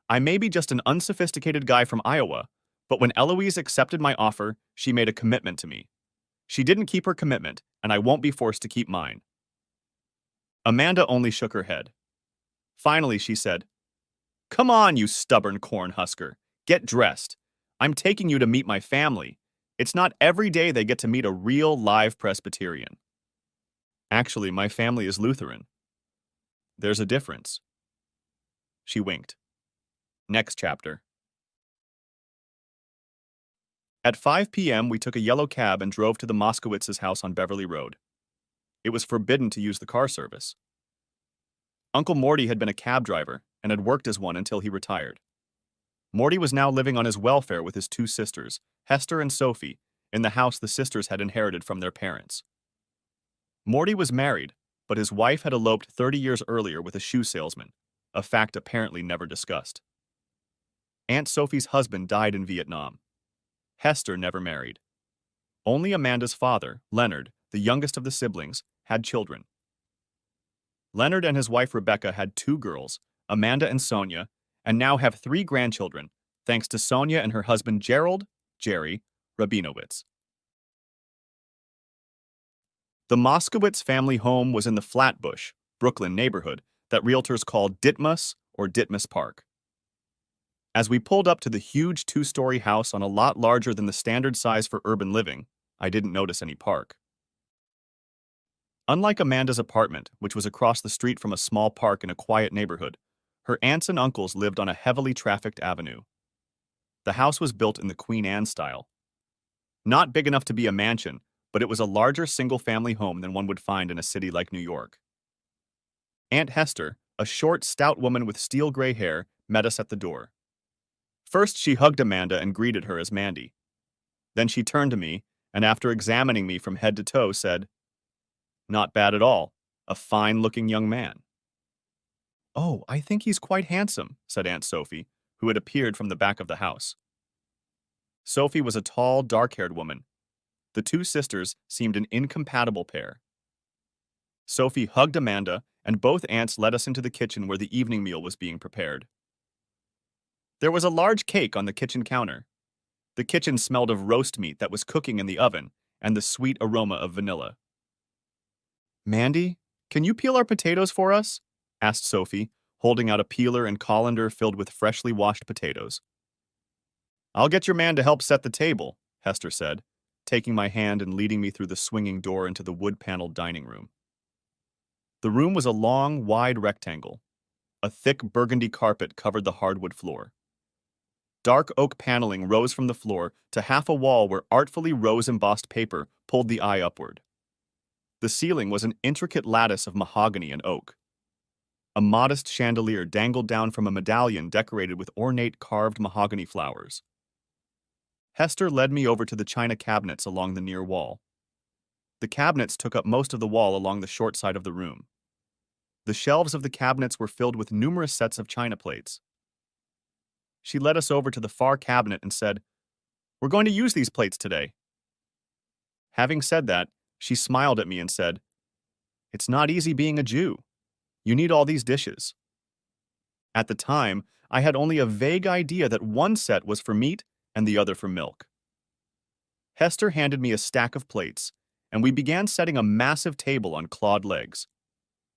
I may be just an unsophisticated guy from Iowa, but when Eloise accepted my offer, she made a commitment to me. She didn't keep her commitment, and I won't be forced to keep mine. Amanda only shook her head. Finally, she said, Come on, you stubborn cornhusker. Get dressed. I'm taking you to meet my family. It's not every day they get to meet a real live Presbyterian. Actually, my family is Lutheran. There's a difference. She winked. Next chapter. At 5 p.m., we took a yellow cab and drove to the Moskowitz's house on Beverly Road. It was forbidden to use the car service. Uncle Morty had been a cab driver and had worked as one until he retired. Morty was now living on his welfare with his two sisters, Hester and Sophie, in the house the sisters had inherited from their parents. Morty was married, but his wife had eloped 30 years earlier with a shoe salesman, a fact apparently never discussed. Aunt Sophie's husband died in Vietnam. Hester never married. Only Amanda's father, Leonard, the youngest of the siblings, had children. Leonard and his wife Rebecca had 2 girls, Amanda and Sonia, and now have 3 grandchildren, thanks to Sonia and her husband Gerald, Jerry, Rabinowitz. The Moskowitz family home was in the Flatbush, Brooklyn neighborhood that realtors called Ditmas or Ditmas Park. As we pulled up to the huge 2-story house on a lot larger than the standard size for urban living, I didn't notice any park. Unlike Amanda's apartment, which was across the street from a small park in a quiet neighborhood, her aunts and uncles lived on a heavily trafficked avenue. The house was built in the Queen Anne style. Not big enough to be a mansion, but it was a larger single-family home than one would find in a city like New York. Aunt Hester, a short, stout woman with steel gray hair, met us at the door. First, she hugged Amanda and greeted her as Mandy. Then she turned to me, and after examining me from head to toe, said, Not bad at all. A fine-looking young man. Oh, I think he's quite handsome, said Aunt Sophie, who had appeared from the back of the house. Sophie was a tall, dark-haired woman. The 2 sisters seemed an incompatible pair. Sophie hugged Amanda, and both aunts led us into the kitchen where the evening meal was being prepared. There was a large cake on the kitchen counter. The kitchen smelled of roast meat that was cooking in the oven and the sweet aroma of vanilla. Mandy, can you peel our potatoes for us? Asked Sophie, holding out a peeler and colander filled with freshly washed potatoes. I'll get your man to help set the table, Hester said, taking my hand and leading me through the swinging door into the wood-paneled dining room. The room was a long, wide rectangle. A thick burgundy carpet covered the hardwood floor. Dark oak paneling rose from the floor to half a wall where artfully rose-embossed paper pulled the eye upward. The ceiling was an intricate lattice of mahogany and oak. A modest chandelier dangled down from a medallion decorated with ornate carved mahogany flowers. Hester led me over to the china cabinets along the near wall. The cabinets took up most of the wall along the short side of the room. The shelves of the cabinets were filled with numerous sets of china plates. She led us over to the far cabinet and said, "We're going to use these plates today." Having said that, she smiled at me and said, "It's not easy being a Jew. You need all these dishes." At the time, I had only a vague idea that one set was for meat and the other for milk. Hester handed me a stack of plates, and we began setting a massive table on clawed legs.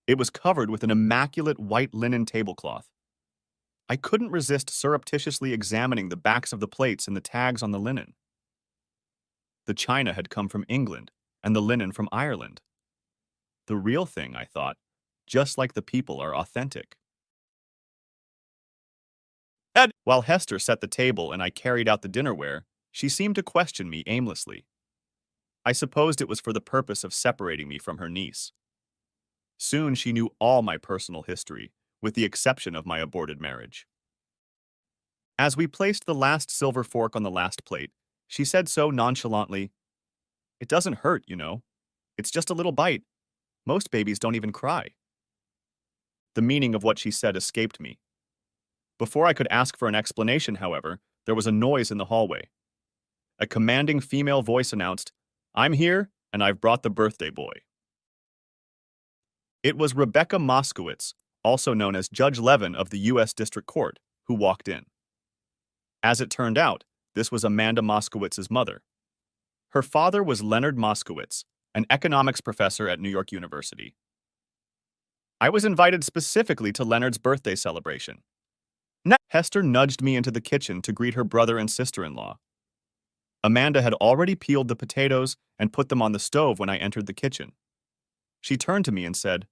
It was covered with an immaculate white linen tablecloth. I couldn't resist surreptitiously examining the backs of the plates and the tags on the linen. The china had come from England, and the linen from Ireland. The real thing, I thought, just like the people are authentic. While Hester set the table and I carried out the dinnerware, she seemed to question me aimlessly. I supposed it was for the purpose of separating me from her niece. Soon she knew all my personal history, with the exception of my aborted marriage. As we placed the last silver fork on the last plate, she said so nonchalantly, "It doesn't hurt, you know. It's just a little bite. Most babies don't even cry." The meaning of what she said escaped me. Before I could ask for an explanation, however, there was a noise in the hallway. A commanding female voice announced, "I'm here, and I've brought the birthday boy." It was Rebecca Moskowitz, also known as Judge Levin of the U.S. District Court, who walked in. As it turned out, this was Amanda Moskowitz's mother. Her father was Leonard Moskowitz, an economics professor at New York University. I was invited specifically to Leonard's birthday celebration. Hester nudged me into the kitchen to greet her brother and sister-in-law. Amanda had already peeled the potatoes and put them on the stove when I entered the kitchen. She turned to me and said,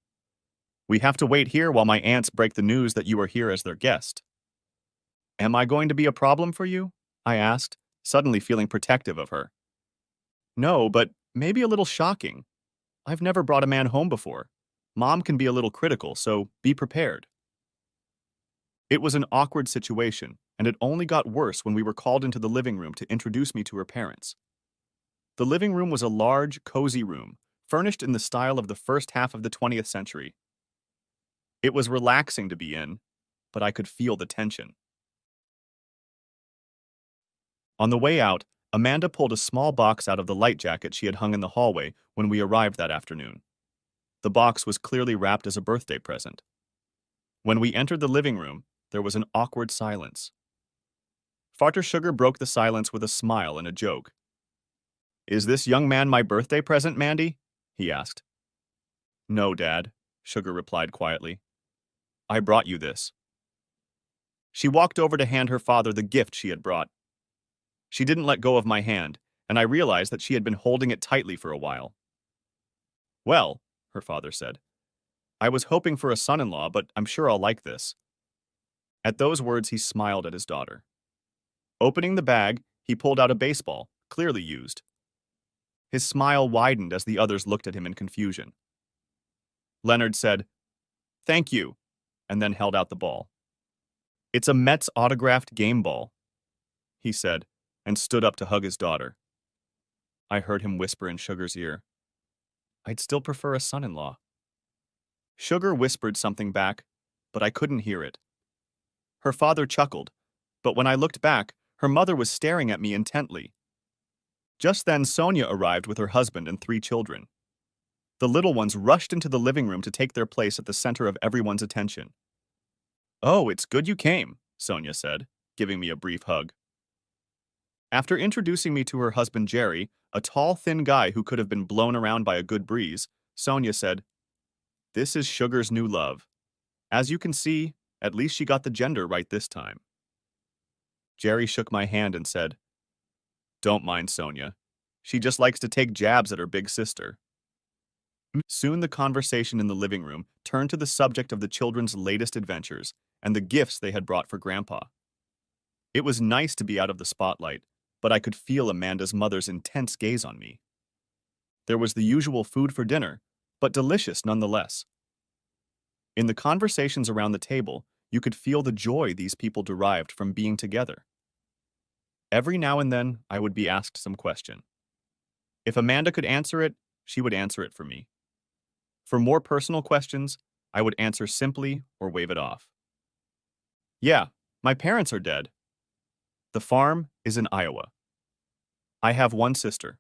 "We have to wait here while my aunts break the news that you are here as their guest." "Am I going to be a problem for you?" I asked, suddenly feeling protective of her. "No, but maybe a little shocking. I've never brought a man home before. Mom can be a little critical, so be prepared." It was an awkward situation, and it only got worse when we were called into the living room to introduce me to her parents. The living room was a large, cozy room, furnished in the style of the first half of the 20th century. It was relaxing to be in, but I could feel the tension. On the way out, Amanda pulled a small box out of the light jacket she had hung in the hallway when we arrived that afternoon. The box was clearly wrapped as a birthday present. When we entered the living room, there was an awkward silence. Farter Sugar broke the silence with a smile and a joke. "Is this young man my birthday present, Mandy?" he asked. "No, Dad," Sugar replied quietly. "I brought you this." She walked over to hand her father the gift she had brought. She didn't let go of my hand, and I realized that she had been holding it tightly for a while. "Well," her father said, "I was hoping for a son-in-law, but I'm sure I'll like this." At those words, he smiled at his daughter. Opening the bag, he pulled out a baseball, clearly used. His smile widened as the others looked at him in confusion. Leonard said, "Thank you," and then held out the ball. "It's a Mets autographed game ball," he said, and stood up to hug his daughter. I heard him whisper in Sugar's ear, "I'd still prefer a son-in-law." Sugar whispered something back, but I couldn't hear it. Her father chuckled, but when I looked back, her mother was staring at me intently. Just then, Sonia arrived with her husband and 3 children. The little ones rushed into the living room to take their place at the center of everyone's attention. "Oh, it's good you came," Sonia said, giving me a brief hug. After introducing me to her husband Jerry, a tall, thin guy who could have been blown around by a good breeze, Sonia said, "This is Sugar's new love. As you can see, at least she got the gender right this time." Jerry shook my hand and said, "Don't mind Sonia. She just likes to take jabs at her big sister." Soon the conversation in the living room turned to the subject of the children's latest adventures and the gifts they had brought for Grandpa. It was nice to be out of the spotlight, but I could feel Amanda's mother's intense gaze on me. There was the usual food for dinner, but delicious nonetheless. In the conversations around the table, you could feel the joy these people derived from being together. Every now and then, I would be asked some question. If Amanda could answer it, she would answer it for me. For more personal questions, I would answer simply or wave it off. Yeah, my parents are dead. The farm is in Iowa. I have one sister.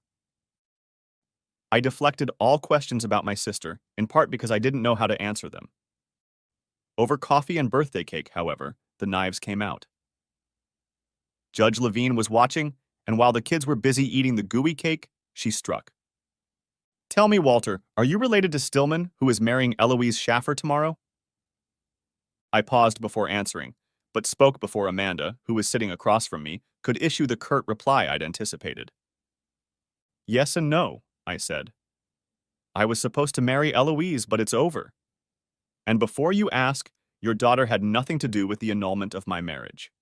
I deflected all questions about my sister, in part because I didn't know how to answer them. Over coffee and birthday cake, however, the knives came out. Judge Levine was watching, and while the kids were busy eating the gooey cake, she struck. "Tell me, Walter, are you related to Stillman, who is marrying Eloise Schaffer tomorrow?" I paused before answering, but spoke before Amanda, who was sitting across from me, could issue the curt reply I'd anticipated. "Yes and no," I said. "I was supposed to marry Eloise, but it's over. And before you ask, your daughter had nothing to do with the annulment of my marriage."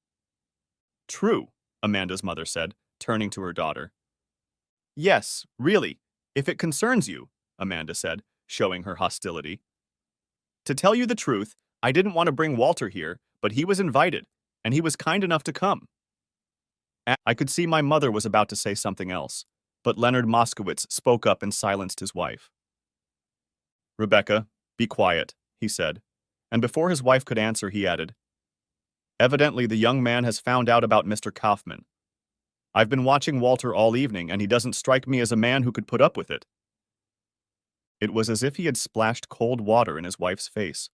"True," Amanda's mother said, turning to her daughter. "Yes, really, if it concerns you," Amanda said, showing her hostility. "To tell you the truth, I didn't want to bring Walter here, but he was invited, and he was kind enough to come." I could see my mother was about to say something else, but Leonard Moskowitz spoke up and silenced his wife. "Rebecca, be quiet," he said, and before his wife could answer, he added, "Evidently the young man has found out about Mr. Kaufman. I've been watching Walter all evening, and he doesn't strike me as a man who could put up with it." It was as if he had splashed cold water in his wife's face.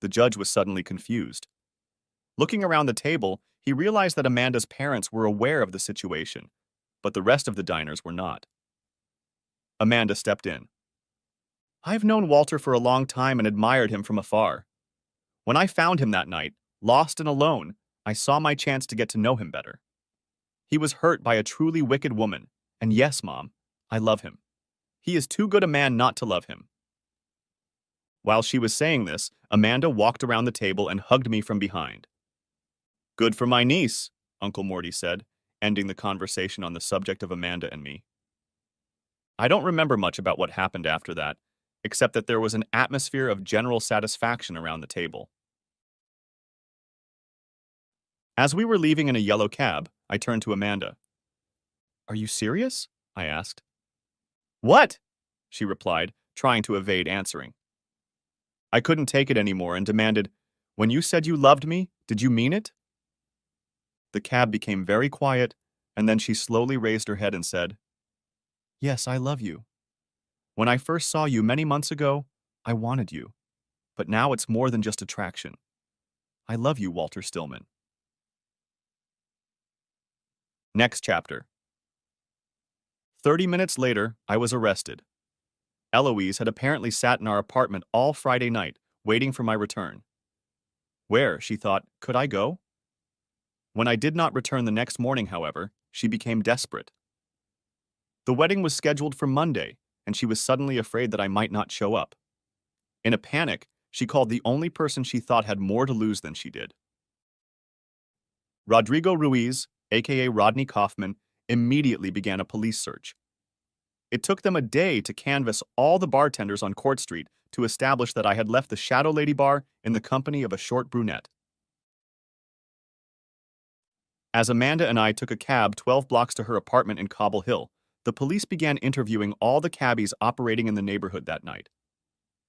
The judge was suddenly confused. Looking around the table, he realized that Amanda's parents were aware of the situation, but the rest of the diners were not. Amanda stepped in. "I've known Walter for a long time and admired him from afar. When I found him that night, lost and alone, I saw my chance to get to know him better. He was hurt by a truly wicked woman, and yes, Mom, I love him. He is too good a man not to love him." While she was saying this, Amanda walked around the table and hugged me from behind. "Good for my niece," Uncle Morty said, ending the conversation on the subject of Amanda and me. I don't remember much about what happened after that, except that there was an atmosphere of general satisfaction around the table. As we were leaving in a yellow cab, I turned to Amanda. "Are you serious?" I asked. "What?" she replied, trying to evade answering. I couldn't take it anymore and demanded, "When you said you loved me, did you mean it?" The cab became very quiet, and then she slowly raised her head and said, "Yes, I love you. When I first saw you many months ago, I wanted you. But now it's more than just attraction. I love you, Walter Stillman." Next chapter. 30 minutes later, I was arrested. Eloise had apparently sat in our apartment all Friday night, waiting for my return. Where, she thought, could I go? When I did not return the next morning, however, she became desperate. The wedding was scheduled for Monday, and she was suddenly afraid that I might not show up. In a panic, she called the only person she thought had more to lose than she did. Rodrigo Ruiz, aka Rodney Kaufman, immediately began a police search. It took them a day to canvass all the bartenders on Court Street to establish that I had left the Shadow Lady bar in the company of a short brunette. As Amanda and I took a cab 12 blocks to her apartment in Cobble Hill, the police began interviewing all the cabbies operating in the neighborhood that night.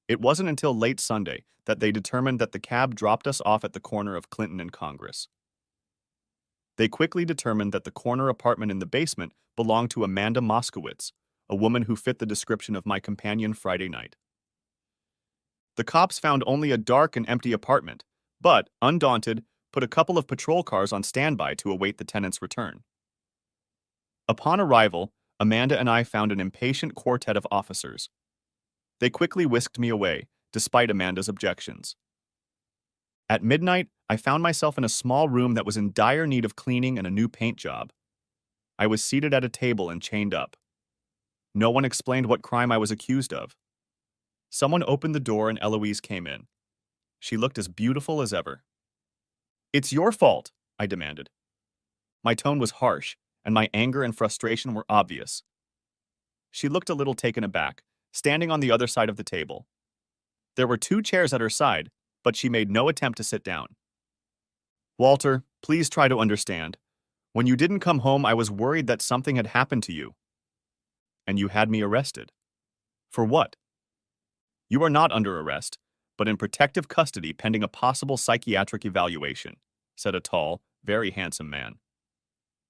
It wasn't until late Sunday that they determined that the cab dropped us off at the corner of Clinton and Congress. They quickly determined that the corner apartment in the basement belonged to Amanda Moskowitz, a woman who fit the description of my companion Friday night. The cops found only a dark and empty apartment, but, undaunted, put a couple of patrol cars on standby to await the tenant's return. Upon arrival, Amanda and I found an impatient quartet of officers. They quickly whisked me away, despite Amanda's objections. At midnight, I found myself in a small room that was in dire need of cleaning and a new paint job. I was seated at a table and chained up. No one explained what crime I was accused of. Someone opened the door and Eloise came in. She looked as beautiful as ever. "It's your fault," I demanded. My tone was harsh, and my anger and frustration were obvious. She looked a little taken aback, standing on the other side of the table. There were 2 chairs at her side, but she made no attempt to sit down. "Walter, please try to understand. When you didn't come home, I was worried that something had happened to you. And you had me arrested. For what?" "You are not under arrest, but in protective custody pending a possible psychiatric evaluation," said a tall, very handsome man.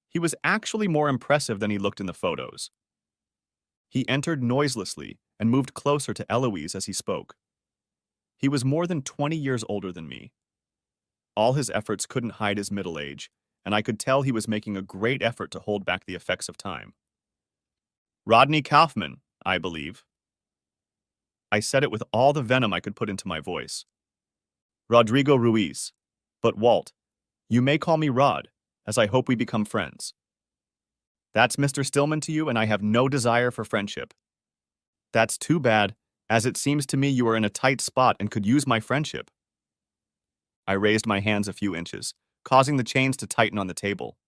He was actually more impressive than he looked in the photos. He entered noiselessly and moved closer to Eloise as he spoke. He was more than 20 years older than me. All his efforts couldn't hide his middle age, and I could tell he was making a great effort to hold back the effects of time. "Rodney Kaufman, I believe." I said it with all the venom I could put into my voice. "Rodrigo Ruiz. But Walt, you may call me Rod, as I hope we become friends." "That's Mr. Stillman to you, and I have no desire for friendship." "That's too bad, as it seems to me you are in a tight spot and could use my friendship." I raised my hands a few inches, causing the chains to tighten on the table.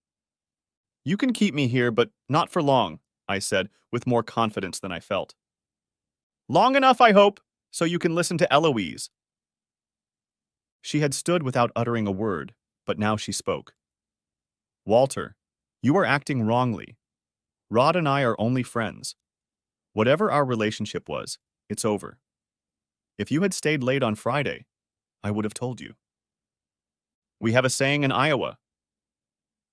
"You can keep me here, but not for long," I said, with more confidence than I felt. "Long enough, I hope, so you can listen to Eloise." She had stood without uttering a word, but now she spoke. "Walter, you are acting wrongly. Rod and I are only friends. Whatever our relationship was, it's over. If you had stayed late on Friday, I would have told you. We have a saying in Iowa.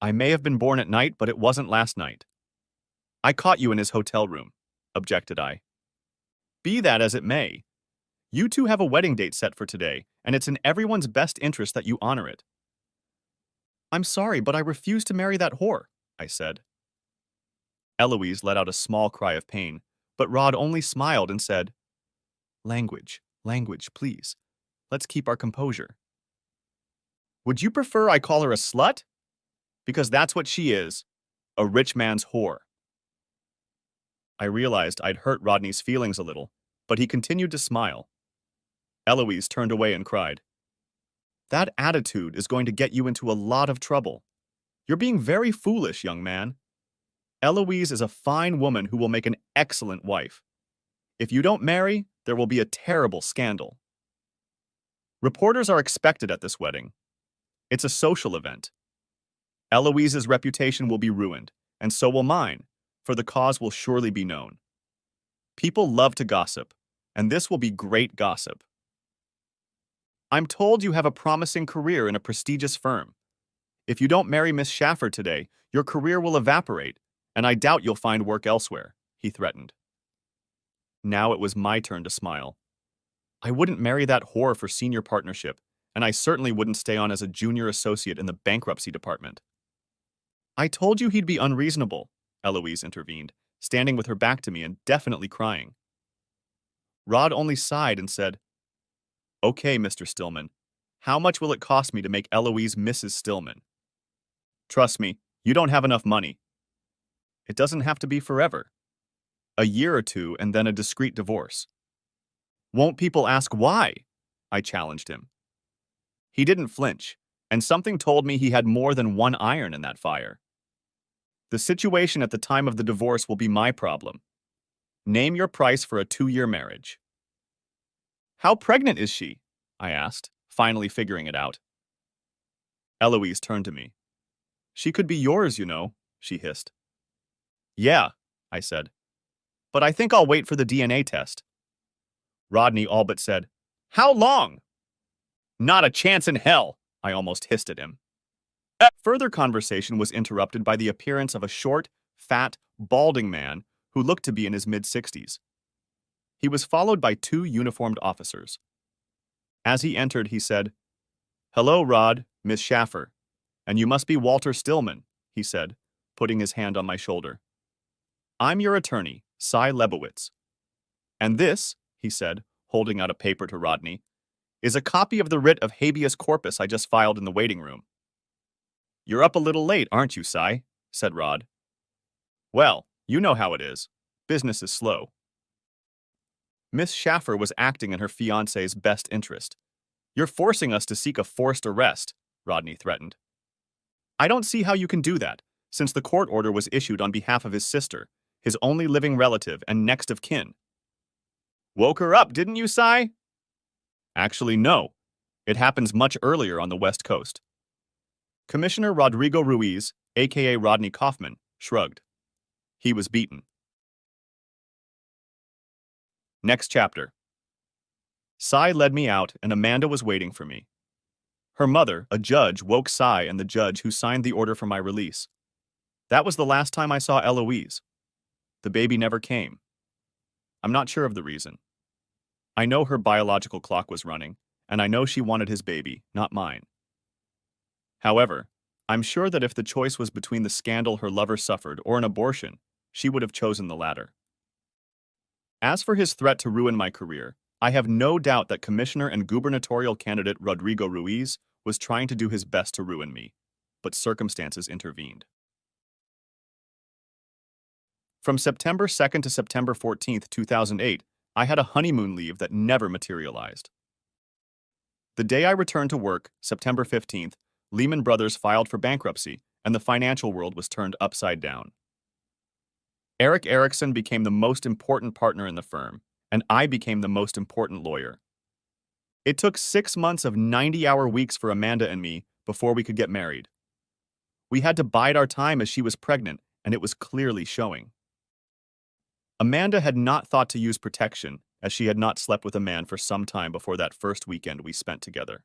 I may have been born at night, but it wasn't last night." "I caught you in his hotel room," objected I. "Be that as it may, you two have a wedding date set for today, and it's in everyone's best interest that you honor it." "I'm sorry, but I refuse to marry that whore," I said. Eloise let out a small cry of pain, but Rod only smiled and said, "Language, language, please. Let's keep our composure." "Would you prefer I call her a slut? Because that's what she is, a rich man's whore." I realized I'd hurt Rodney's feelings a little, but he continued to smile. Eloise turned away and cried, "That attitude is going to get you into a lot of trouble. You're being very foolish, young man. Eloise is a fine woman who will make an excellent wife. If you don't marry, there will be a terrible scandal. Reporters are expected at this wedding. It's a social event. Eloise's reputation will be ruined, and so will mine, for the cause will surely be known. People love to gossip, and this will be great gossip. I'm told you have a promising career in a prestigious firm. If you don't marry Miss Schaffer today, your career will evaporate, and I doubt you'll find work elsewhere," he threatened. Now it was my turn to smile. I wouldn't marry that whore for senior partnership, and I certainly wouldn't stay on as a junior associate in the bankruptcy department. "I told you he'd be unreasonable," Eloise intervened, standing with her back to me and definitely crying. Rod only sighed and said, "Okay, Mr. Stillman, how much will it cost me to make Eloise Mrs. Stillman?" "Trust me, you don't have enough money." "It doesn't have to be forever. A year or two and then a discreet divorce." "Won't people ask why?" I challenged him. He didn't flinch, and something told me he had more than one iron in that fire. "The situation at the time of the divorce will be my problem. Name your price for a 2-year marriage." "How pregnant is she?" I asked, finally figuring it out. Eloise turned to me. "She could be yours, you know," she hissed. "Yeah," I said. "But I think I'll wait for the DNA test." Rodney all but said, "How long?" "Not a chance in hell," I almost hissed at him. Further conversation was interrupted by the appearance of a short, fat, balding man who looked to be in his mid-60s. He was followed by 2 uniformed officers. As he entered, he said, "Hello, Rod, Miss Schaffer. And you must be Walter Stillman," he said, putting his hand on my shoulder. "I'm your attorney, Cy Lebowitz. And this," he said, holding out a paper to Rodney, is a copy of the writ of habeas corpus I just filed in the waiting room. You're up a little late, aren't you, Cy? Said Rod. Well, you know how it is. Business is slow. Miss Schaffer was acting in her fiancé's best interest. You're forcing us to seek a forced arrest, Rodney threatened. I don't see how you can do that, since the court order was issued on behalf of his sister, his only living relative and next of kin. Woke her up, didn't you, Cy? Actually, no. It happens much earlier on the West Coast. Commissioner Rodrigo Ruiz, aka Rodney Kaufman, shrugged. He was beaten. Next chapter. Cy led me out, and Amanda was waiting for me. Her mother, a judge, woke Cy and the judge who signed the order for my release. That was the last time I saw Eloise. The baby never came. I'm not sure of the reason. I know her biological clock was running, and I know she wanted his baby, not mine. However, I'm sure that if the choice was between the scandal her lover suffered or an abortion, she would have chosen the latter. As for his threat to ruin my career, I have no doubt that Commissioner and gubernatorial candidate Rodrigo Ruiz was trying to do his best to ruin me, but circumstances intervened. From September 2nd to September 14th, 2008, I had a honeymoon leave that never materialized. The day I returned to work, September 15th, Lehman Brothers filed for bankruptcy, and the financial world was turned upside down. Eric Erickson became the most important partner in the firm, and I became the most important lawyer. It took 6 months of 90-hour weeks for Amanda and me before we could get married. We had to bide our time as she was pregnant, and it was clearly showing. Amanda had not thought to use protection, as she had not slept with a man for some time before that first weekend we spent together.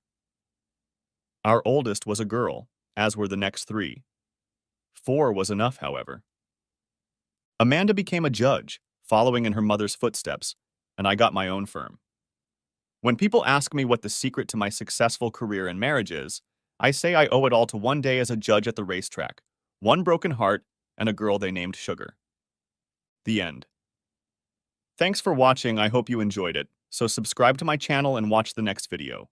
Our oldest was a girl, as were the next 3. 4 was enough, however. Amanda became a judge, following in her mother's footsteps, and I got my own firm. When people ask me what the secret to my successful career and marriage is, I say I owe it all to one day as a judge at the racetrack, one broken heart, and a girl they named Sugar. The end. Thanks for watching. I hope you enjoyed it, so subscribe to my channel and watch the next video.